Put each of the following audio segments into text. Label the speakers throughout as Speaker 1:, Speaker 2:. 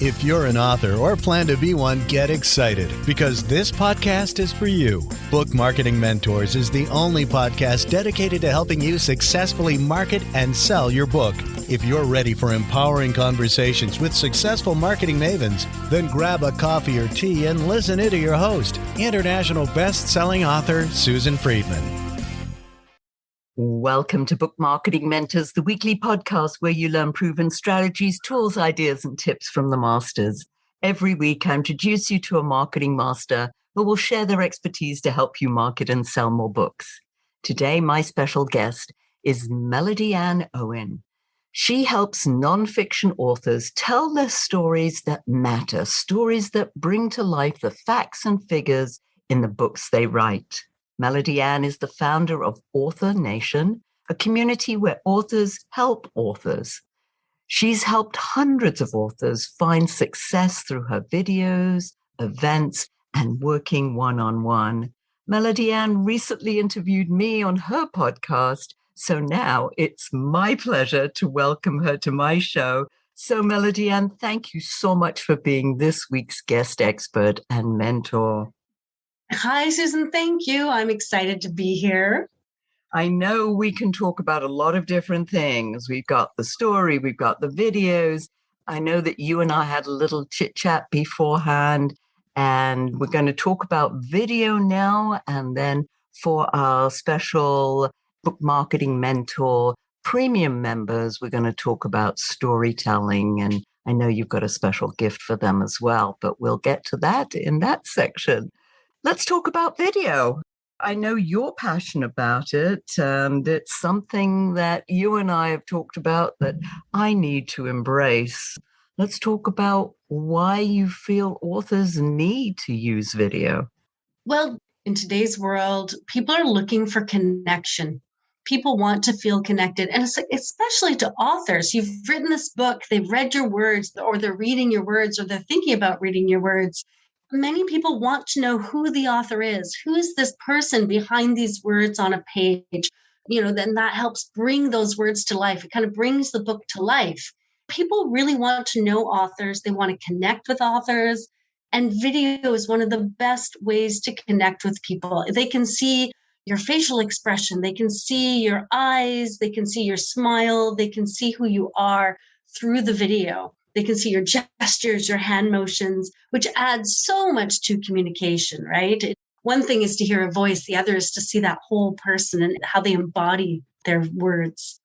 Speaker 1: If you're an author or plan to be one, get excited because this podcast is for you. Book Marketing Mentors is the only podcast dedicated to helping you successfully market and sell your book. If you're ready for empowering conversations with successful marketing mavens, then grab a coffee or tea and listen in to your host, international best-selling author Susan Friedman.
Speaker 2: Welcome to Book Marketing Mentors, the weekly podcast where you learn proven strategies, tools, ideas, and tips from the masters. Every week, I introduce you to a marketing master who will share their expertise to help you market and sell more books. Today, my special guest is Melody Ann Owen. She helps nonfiction authors tell their stories that matter, stories that bring to life the facts and figures in the books they write. Melody Ann is the founder of Author Nation, a community where authors help authors. She's helped hundreds of authors find success through her videos, events, and working one-on-one. Melody Ann recently interviewed me on her podcast, so now it's my pleasure to welcome her to my show. So Melody Ann, thank you so much for being this week's guest expert and mentor.
Speaker 3: Hi, Susan. Thank you. I'm excited to be here.
Speaker 2: I know we can talk about a lot of different things. We've got the story, we've got the videos. I know that you and I had a little chit chat beforehand, and we're going to talk about video now. And then for our special Book Marketing Mentor premium members, we're going to talk about storytelling. And I know you've got a special gift for them as well, but we'll get to that in that section. Let's talk about video. I know you're passionate about it, and it's something that you and I have talked about that I need to embrace. Let's talk about why you feel authors need to use video.
Speaker 3: Well, in today's world, people are looking for connection. People want to feel connected, and especially to authors. You've written this book, they've read your words, or they're reading your words, or they're thinking about reading your words. Many people want to know who the author is. Who is this person behind these words on a page? Then that helps bring those words to life. It kind of brings the book to life. People really want to know authors. They want to connect with authors. And video is one of the best ways to connect with people. They can see your facial expression. They can see your eyes. They can see your smile. They can see who you are through the video. They can see your gestures, your hand motions, which adds so much to communication, right? One thing is to hear a voice. The other is to see that whole person and how they embody their words.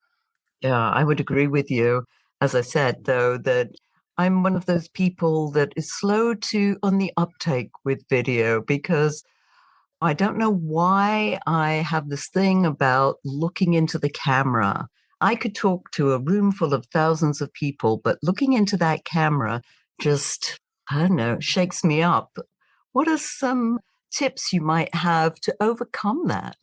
Speaker 2: Yeah, I would agree with you. As I said, though, that I'm one of those people that is slow on the uptake with video because I don't know why I have this thing about looking into the camera. I could talk to a room full of thousands of people, but looking into that camera just, I don't know, shakes me up. What are some tips you might have to overcome that?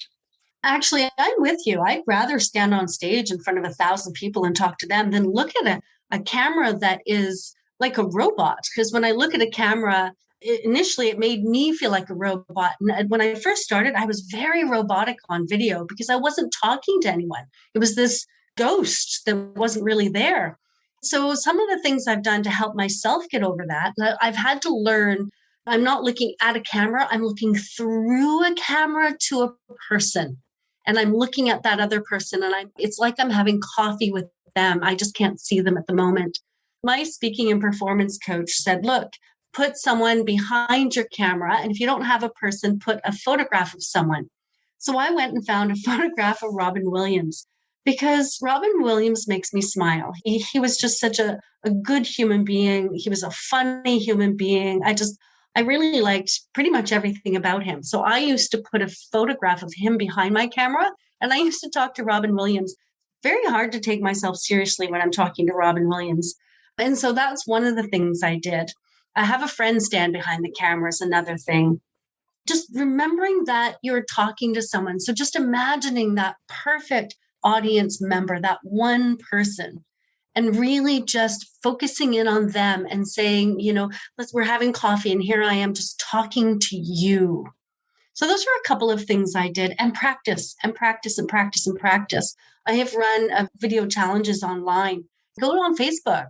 Speaker 3: Actually, I'm with you. I'd rather stand on stage in front of 1,000 people and talk to them than look at a camera that is like a robot. Because when I look at a camera, initially it made me feel like a robot. And when I first started, I was very robotic on video because I wasn't talking to anyone. It was this ghost that wasn't really there. So some of the things I've done to help myself get over that, I've had to learn, I'm not looking at a camera, I'm looking through a camera to a person. And I'm looking at that other person and it's like I'm having coffee with them. I just can't see them at the moment. My speaking and performance coach said, look, put someone behind your camera. And if you don't have a person, put a photograph of someone. So I went and found a photograph of Robin Williams. Because Robin Williams makes me smile. He was just such a good human being. He was a funny human being. I really liked pretty much everything about him. So I used to put a photograph of him behind my camera, and I used to talk to Robin Williams. Very hard to take myself seriously when I'm talking to Robin Williams. And so that's one of the things I did. I have a friend stand behind the camera is another thing. Just remembering that you're talking to someone. So just imagining that perfect audience member, that one person, and really just focusing in on them and saying, we're having coffee and here I am just talking to you. So those were a couple of things I did, and practice and practice and practice and practice. I have run video challenges online Go on Facebook,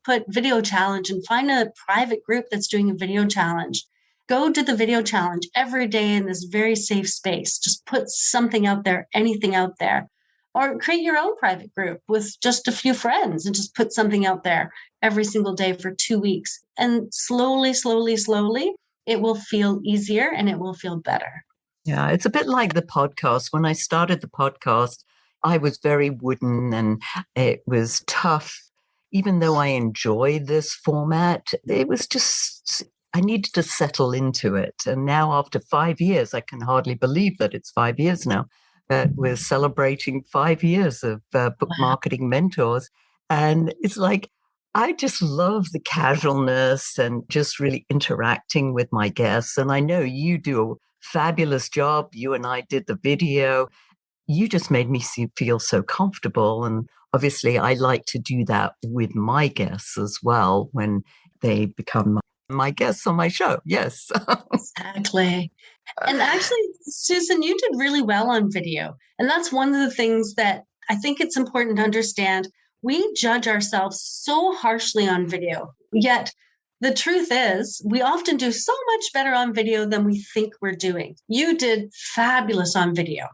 Speaker 3: put video challenge and find a private group that's doing a video challenge. Go do the video challenge every day in this very safe space. Just put something out there, anything out there. Or create your own private group with just a few friends and just put something out there every single day for 2 weeks. And slowly, slowly, slowly, it will feel easier and it will feel better.
Speaker 2: Yeah, it's a bit like the podcast. When I started the podcast, I was very wooden and it was tough. Even though I enjoy this format, it was just, I needed to settle into it. And now after 5 years, I can hardly believe that it's 5 years now, that we're celebrating 5 years of book marketing mentors. And it's like, I just love the casualness and just really interacting with my guests. And I know you do a fabulous job. You and I did the video. You just made me feel so comfortable. And obviously, I like to do that with my guests as well when they become my guests on my show. Yes.
Speaker 3: Exactly. And actually, Susan, you did really well on video. And that's one of the things that I think it's important to understand. We judge ourselves so harshly on video, yet the truth is we often do so much better on video than we think we're doing. You did fabulous on video.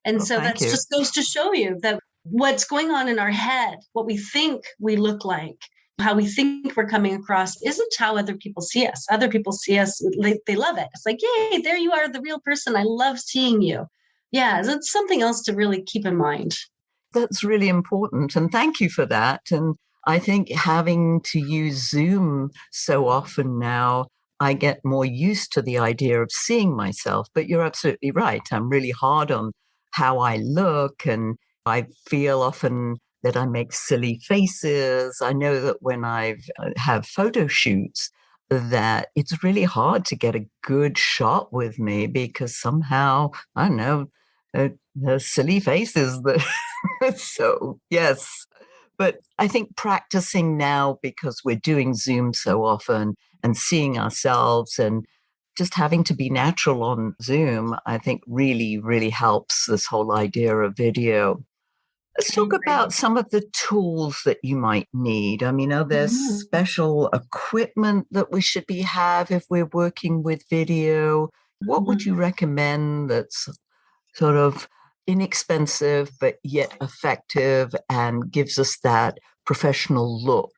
Speaker 3: And so that just goes to show you that what's going on in our head, what we think we look like, how we think we're coming across isn't how other people see us. Other people see us, they love it. It's like, yay, there you are, the real person. I love seeing you. Yeah, it's something else to really keep in mind.
Speaker 2: That's really important. And thank you for that. And I think having to use Zoom so often now, I get more used to the idea of seeing myself. But you're absolutely right. I'm really hard on how I look. And I feel often that I make silly faces. I know that when I have photo shoots, that it's really hard to get a good shot with me because somehow, I don't know, the silly faces that so yes. But I think practicing now, because we're doing Zoom so often and seeing ourselves and just having to be natural on Zoom, I think really, really helps this whole idea of video. Let's talk about some of the tools that you might need. I mean, are there special equipment that we should have if we're working with video? What would you recommend that's sort of inexpensive, but yet effective and gives us that professional look?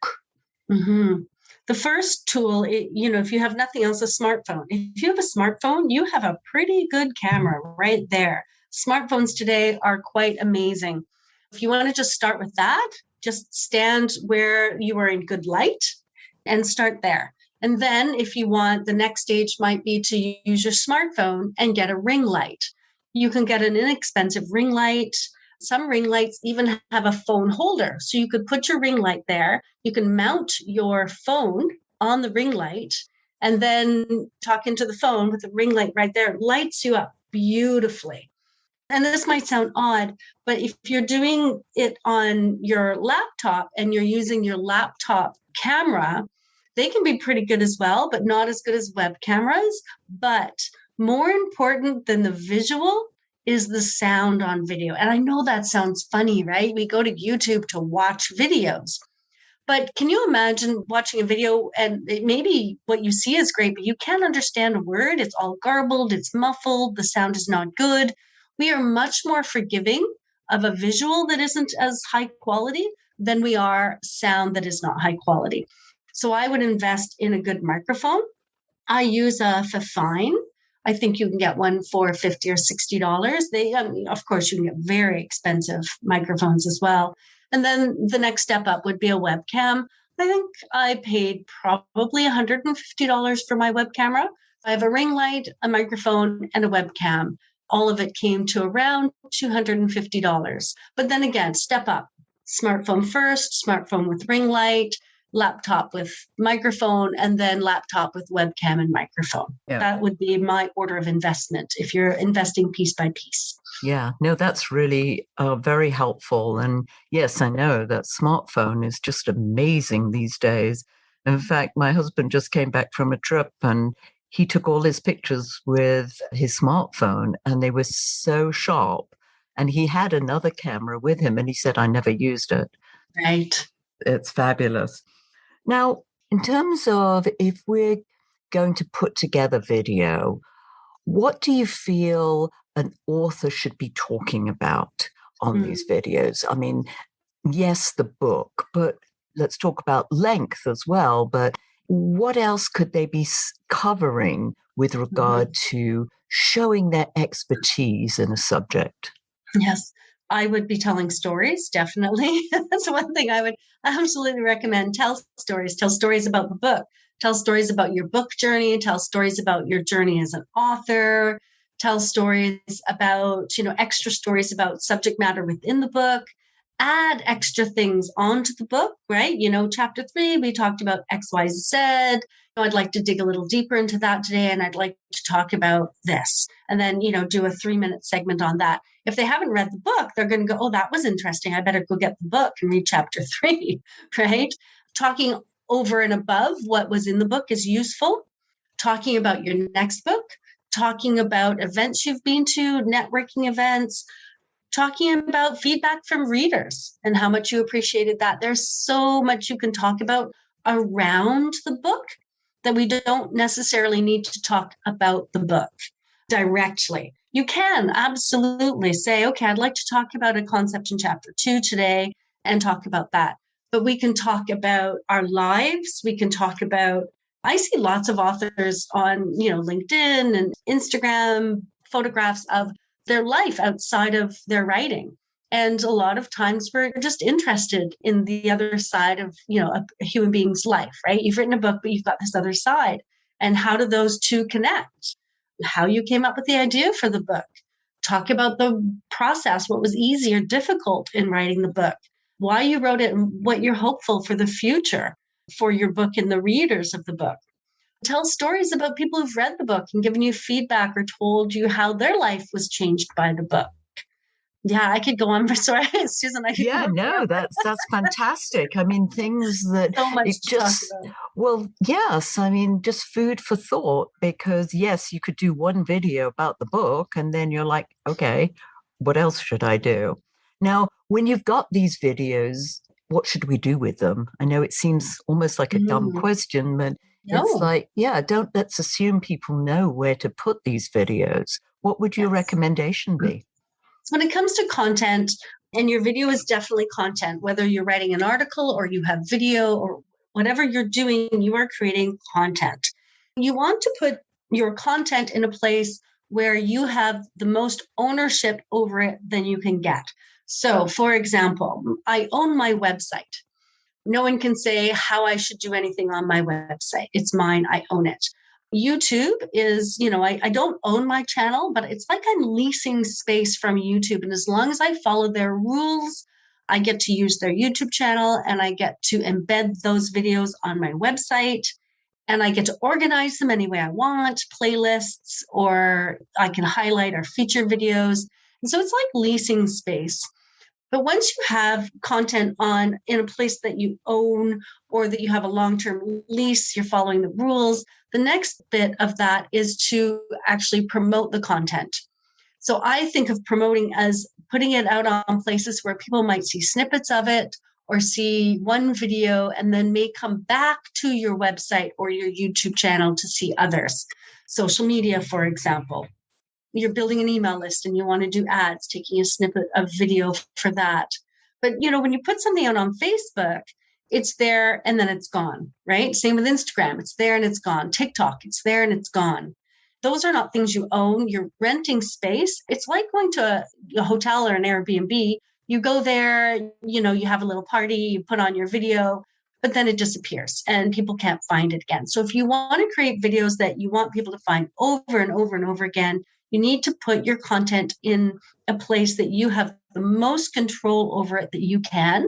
Speaker 3: The first tool, if you have nothing else, a smartphone. If you have a smartphone, you have a pretty good camera right there. Smartphones today are quite amazing. If you want to just start with that, just stand where you are in good light and start there. And then if you want, the next stage might be to use your smartphone and get a ring light. You can get an inexpensive ring light. Some ring lights even have a phone holder. So you could put your ring light there. You can mount your phone on the ring light and then talk into the phone with the ring light right there. It lights you up beautifully. And this might sound odd, but if you're doing it on your laptop and you're using your laptop camera, they can be pretty good as well, but not as good as web cameras. But more important than the visual is the sound on video. And I know that sounds funny, right? We go to YouTube to watch videos. But can you imagine watching a video and maybe what you see is great, but you can't understand a word. It's all garbled, it's muffled, the sound is not good. We are much more forgiving of a visual that isn't as high quality than we are sound that is not high quality. So I would invest in a good microphone. I use a Fifine. I think you can get one for $50 or $60. Of course, you can get very expensive microphones as well. And then the next step up would be a webcam. I think I paid probably $150 for my web camera. I have a ring light, a microphone, and a webcam. All of it came to around $250. But then again, step up. Smartphone first, smartphone with ring light, laptop with microphone, and then laptop with webcam and microphone. Yeah. That would be my order of investment if you're investing piece by piece.
Speaker 2: Yeah, no, that's really very helpful. And yes, I know that smartphone is just amazing these days. In fact, my husband just came back from a trip and he took all his pictures with his smartphone and they were so sharp. And he had another camera with him and he said, I never used it.
Speaker 3: Right.
Speaker 2: It's fabulous. Now, in terms of if we're going to put together video, what do you feel an author should be talking about on these videos? I mean, yes, the book, but let's talk about length as well. But what else could they be covering with regard to showing their expertise in a subject?
Speaker 3: Yes, I would be telling stories, definitely. That's one thing I would absolutely recommend. Tell stories about the book, tell stories about your book journey, tell stories about your journey as an author, tell stories about, extra stories about subject matter within the book. Add extra things onto the book, right? Chapter 3, we talked about XYZ. I'd like to dig a little deeper into that today, and I'd like to talk about this. And then, do a 3-minute segment on that. If they haven't read the book, they're going to go, oh, that was interesting. I better go get the book and read chapter 3, right? Talking over and above what was in the book is useful. Talking about your next book, talking about events you've been to, networking events, talking about feedback from readers and how much you appreciated that. There's so much you can talk about around the book that we don't necessarily need to talk about the book directly. You can absolutely say, okay, I'd like to talk about a concept in chapter 2 today and talk about that. But we can talk about our lives. We can talk about, I see lots of authors on, LinkedIn and Instagram, photographs of their life outside of their writing. And a lot of times we're just interested in the other side of, a human being's life, right? You've written a book, but you've got this other side. And how do those two connect? How you came up with the idea for the book. Talk about the process, what was easy or difficult in writing the book, why you wrote it, and what you're hopeful for the future for your book and the readers of the book. Tell stories about people who've read the book and given you feedback or told you how their life was changed by the book. Yeah, I could go on for sorry, Susan.
Speaker 2: That's fantastic. I mean, things that
Speaker 3: so much
Speaker 2: it
Speaker 3: to talk
Speaker 2: just
Speaker 3: about.
Speaker 2: well, yes. I mean, just food for thought. Because yes, you could do one video about the book, and then you're like, okay, what else should I do? Now, when you've got these videos, what should we do with them? I know it seems almost like a dumb question, but it's like, let's assume people know where to put these videos. What would your recommendation be?
Speaker 3: So when it comes to content, and your video is definitely content, whether you're writing an article or you have video or whatever you're doing, you are creating content. You want to put your content in a place where you have the most ownership over it than you can get. So, for example, I own my website. No one can say how I should do anything on my website. It's mine. I own it. YouTube is, I don't own my channel, but it's like I'm leasing space from YouTube. And as long as I follow their rules, I get to use their YouTube channel and I get to embed those videos on my website and I get to organize them any way I want, playlists, or I can highlight or feature videos. And so it's like leasing space. But once you have content in a place that you own or that you have a long-term lease, you're following the rules, the next bit of that is to actually promote the content. So I think of promoting as putting it out on places where people might see snippets of it or see one video and then may come back to your website or your YouTube channel to see others. Social media, for example. You're building an email list and you want to do ads, taking a snippet of video for that. But, when you put something out on Facebook, it's there and then it's gone, right? Same with Instagram. It's there and it's gone. TikTok, it's there and it's gone. Those are not things you own. You're renting space. It's like going to a hotel or an Airbnb. You go there, you have a little party, you put on your video, but then it disappears and people can't find it again. So if you want to create videos that you want people to find over and over and over again, you need to put your content in a place that you have the most control over it that you can,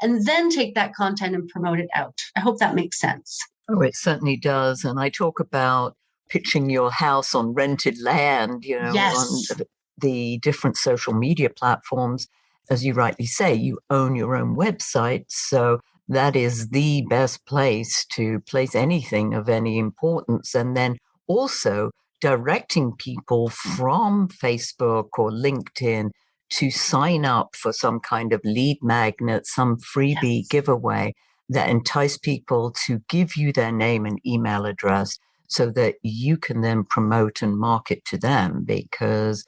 Speaker 3: and then take that content and promote it out. I hope that makes sense.
Speaker 2: Oh, it certainly does. And I talk about pitching your house on rented land, on the different social media platforms. As you rightly say, you own your own website. So that is the best place to place anything of any importance. And then also directing people from Facebook or LinkedIn to sign up for some kind of lead magnet, some freebie giveaway that entice people to give you their name and email address so that you can then promote and market to them. Because,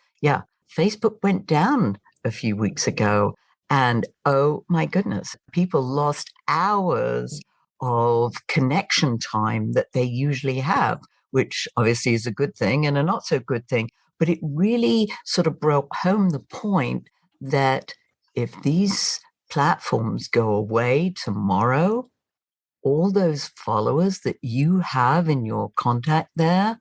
Speaker 2: Facebook went down a few weeks ago, and oh my goodness, people lost hours of connection time that they usually have, which obviously is a good thing and a not so good thing. But it really sort of broke home the point that if these platforms go away tomorrow, all those followers that you have in your contact there,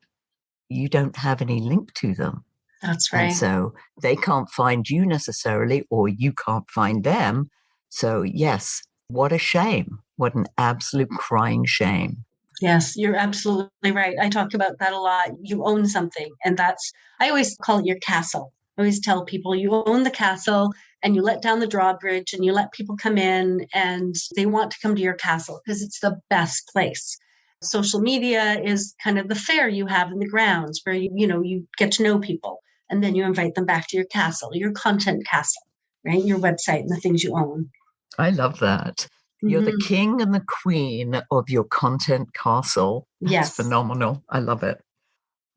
Speaker 2: you don't have any link to them.
Speaker 3: That's right.
Speaker 2: And so they can't find you necessarily, or you can't find them. So yes, what a shame. What an absolute crying shame.
Speaker 3: Yes, you're absolutely right. I talk about that a lot. You own something. And I always call it your castle. I always tell people you own the castle and you let down the drawbridge and you let people come in and they want to come to your castle because it's the best place. Social media is kind of the fair you have in the grounds where you get to know people and then you invite them back to your castle, your content castle, right? Your website and the things you own.
Speaker 2: I love that. You're the king and the queen of your content castle. That's
Speaker 3: yes.
Speaker 2: Phenomenal. I love it.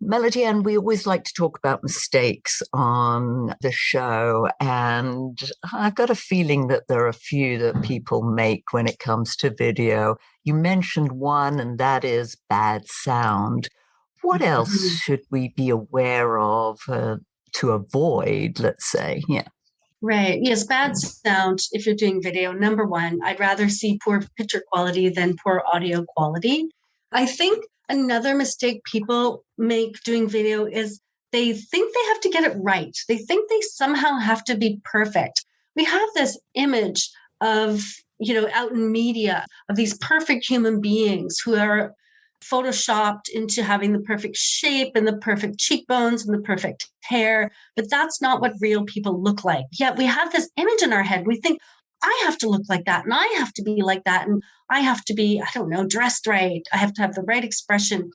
Speaker 2: Melody Ann, we always like to talk about mistakes on the show, and I've got a feeling that there are a few that people make when it comes to video. You mentioned one, and that is bad sound. What else should we be aware of to avoid, let's say? Yeah.
Speaker 3: Right. Yes, bad sound. If you're doing video, number one, I'd rather see poor picture quality than poor audio quality. I think another mistake people make doing video is they think they have to get it right. They think they somehow have to be perfect. We have this image of, out in media of these perfect human beings who are photoshopped into having the perfect shape and the perfect cheekbones and the perfect hair, but that's not what real people look like. Yet we have this image in our head. We think, I have to look like that, and I have to be like that, and I have to be, dressed right. I have to have the right expression.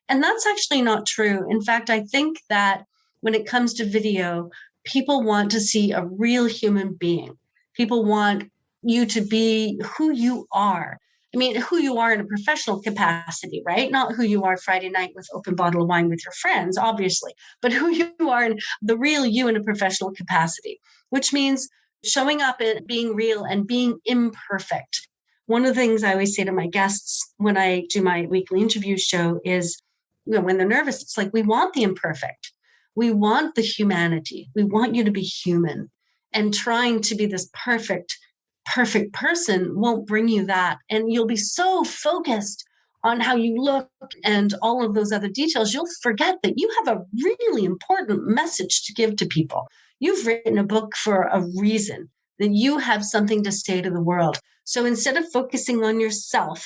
Speaker 3: And that's actually not true. In fact, I think that when it comes to video, people want to see a real human being. People want you to be who you are. I mean, who you are in a professional capacity, right? Not who you are Friday night with open bottle of wine with your friends, obviously, but who you are in the real you in a professional capacity, which means showing up and being real and being imperfect. One of the things I always say to my guests when I do my weekly interview show is, when they're nervous, it's like, we want the imperfect. We want the humanity. We want you to be human. And trying to be this perfect person won't bring you that. And you'll be so focused on how you look and all of those other details, you'll forget that you have a really important message to give to people. You've written a book for a reason, that you have something to say to the world. So instead of focusing on yourself,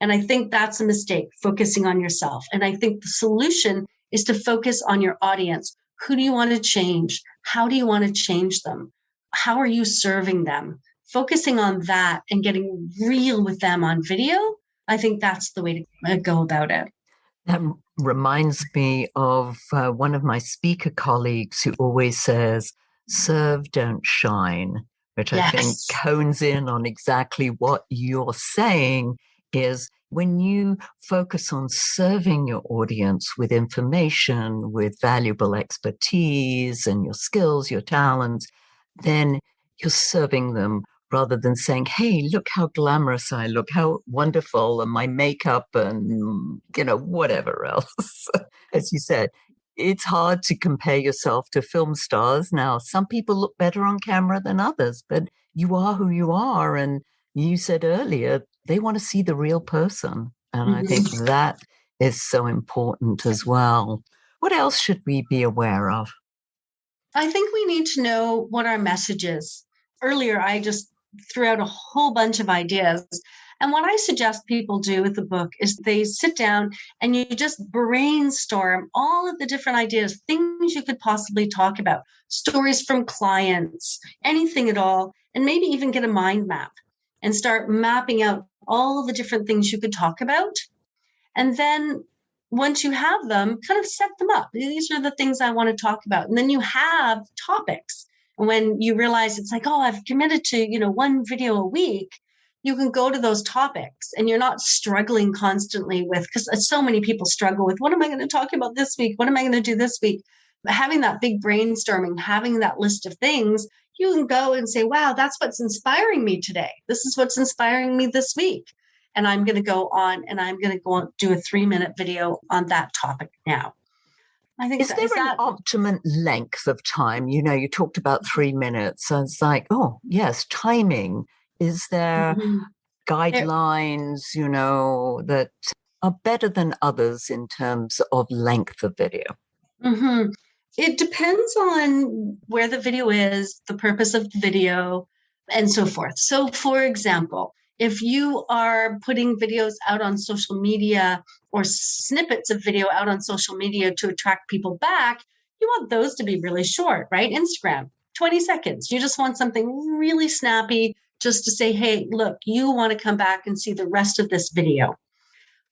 Speaker 3: and I think that's a mistake, focusing on yourself. And I think the solution is to focus on your audience. Who do you want to change? How do you want to change them? How are you serving them? Focusing on that and getting real with them on video, I think that's the way to go about it.
Speaker 2: That reminds me of one of my speaker colleagues who always says, serve, don't shine, which I think hones in on exactly what you're saying is when you focus on serving your audience with information, with valuable expertise and your skills, your talents, then you're serving them rather than saying, hey, look how glamorous I look, how wonderful, and my makeup and, whatever else. As you said, it's hard to compare yourself to film stars. Now, some people look better on camera than others, but you are who you are. And you said earlier, they want to see the real person. And I think that is so important as well. What else should we be aware of?
Speaker 3: I think we need to know what our message is. Earlier, I just threw out a whole bunch of ideas. And what I suggest people do with the book is they sit down and you just brainstorm all of the different ideas, things you could possibly talk about, stories from clients, anything at all, and maybe even get a mind map and start mapping out all the different things you could talk about. And then once you have them, kind of set them up. These are the things I want to talk about. And then you have topics. When you realize it's like, oh, I've committed to, one video a week, you can go to those topics and you're not struggling constantly with, because so many people struggle with, what am I going to talk about this week? What am I going to do this week? Having that big brainstorming, having that list of things, you can go and say, wow, that's what's inspiring me today. This is what's inspiring me this week. And I'm going to go on and I'm going to go on, do a 3-minute video on that topic now. I think
Speaker 2: is there an optimum length of time? You talked about 3 minutes. So it's like, oh, yes, timing. Is there guidelines, that are better than others in terms of length of video?
Speaker 3: Mm-hmm. It depends on where the video is, the purpose of the video, and so forth. So, for example, if you are putting videos out on social media or snippets of video out on social media to attract people back, you want those to be really short, right? Instagram, 20 seconds. You just want something really snappy just to say, hey, look, you want to come back and see the rest of this video.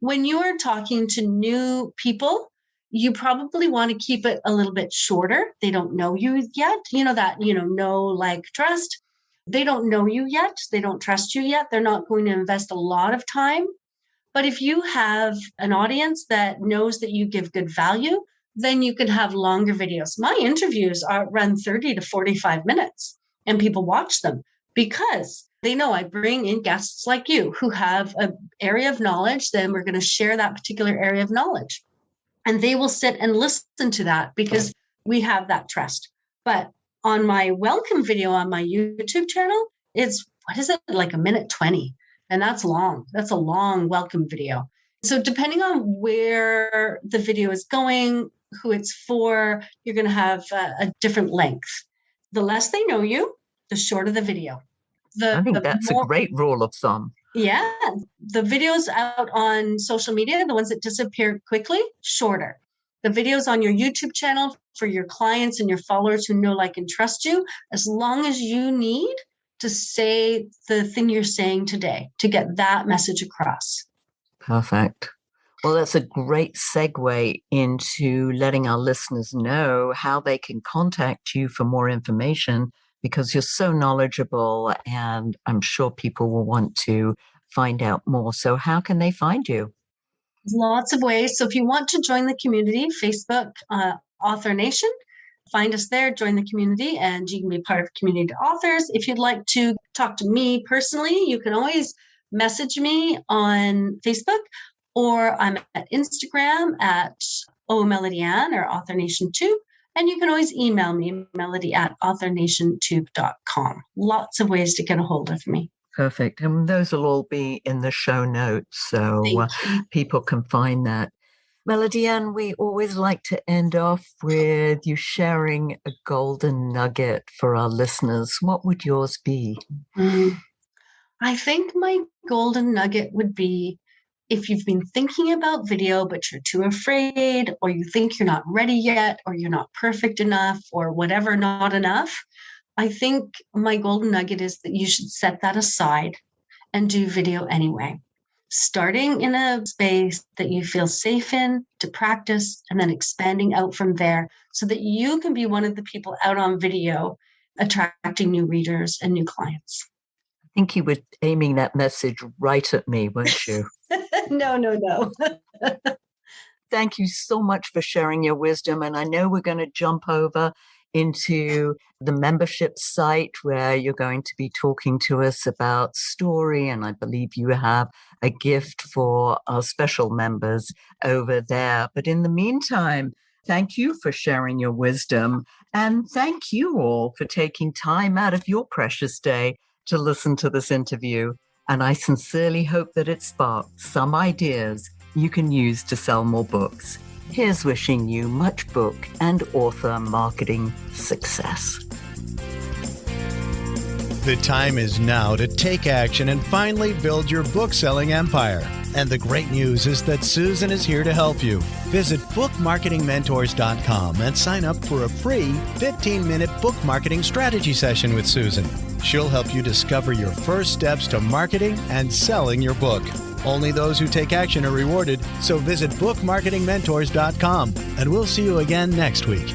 Speaker 3: When you are talking to new people, you probably want to keep it a little bit shorter. They don't know you yet. Know, like, trust. They don't know you yet. They don't trust you yet. They're not going to invest a lot of time. But if you have an audience that knows that you give good value, then you can have longer videos. My interviews run 30 to 45 minutes and people watch them because they know I bring in guests like you who have an area of knowledge. Then we're going to share that particular area of knowledge. And they will sit and listen to that because we have that trust. But on my welcome video on my YouTube channel, it's, like 1:20? And that's long. That's a long welcome video. So depending on where the video is going, who it's for, you're going to have a different length. The less they know you, the shorter the video.
Speaker 2: I think that's a great rule of thumb.
Speaker 3: Yeah. The videos out on social media, the ones that disappear quickly, shorter. The videos on your YouTube channel for your clients and your followers who know, like, and trust you, as long as you need to say the thing you're saying today to get that message across.
Speaker 2: Perfect. Well, that's a great segue into letting our listeners know how they can contact you for more information, because you're so knowledgeable and I'm sure people will want to find out more. So how can they find you?
Speaker 3: Lots of ways. So if you want to join the community, Facebook, Author Nation, find us there, join the community, and you can be part of Community Authors. If you'd like to talk to me personally, you can always message me on Facebook, or I'm at Instagram at Melody Ann or Author Nation Tube. And you can always email me, melody@authornationtube.com. Lots of ways to get a hold of me.
Speaker 2: Perfect. And those will all be in the show notes, so people can find that. Melody Ann, we always like to end off with you sharing a golden nugget for our listeners. What would yours be?
Speaker 3: I think my golden nugget would be, if you've been thinking about video, but you're too afraid, or you think you're not ready yet, or you're not perfect enough, or whatever, not enough, I think my golden nugget is that you should set that aside and do video anyway. Starting in a space that you feel safe in to practice, and then expanding out from there so that you can be one of the people out on video attracting new readers and new clients.
Speaker 2: I think you were aiming that message right at me, weren't you?
Speaker 3: No.
Speaker 2: Thank you so much for sharing your wisdom. And I know we're going to jump over into the membership site where you're going to be talking to us about story. And I believe you have a gift for our special members over there. But in the meantime, thank you for sharing your wisdom. And thank you all for taking time out of your precious day to listen to this interview. And I sincerely hope that it sparked some ideas you can use to sell more books. Here's wishing you much book and author marketing success.
Speaker 1: The time is now to take action and finally build your book-selling empire. And the great news is that Susan is here to help you. Visit bookmarketingmentors.com and sign up for a free 15-minute book marketing strategy session with Susan. She'll help you discover your first steps to marketing and selling your book. Only those who take action are rewarded, so visit bookmarketingmentors.com, and we'll see you again next week.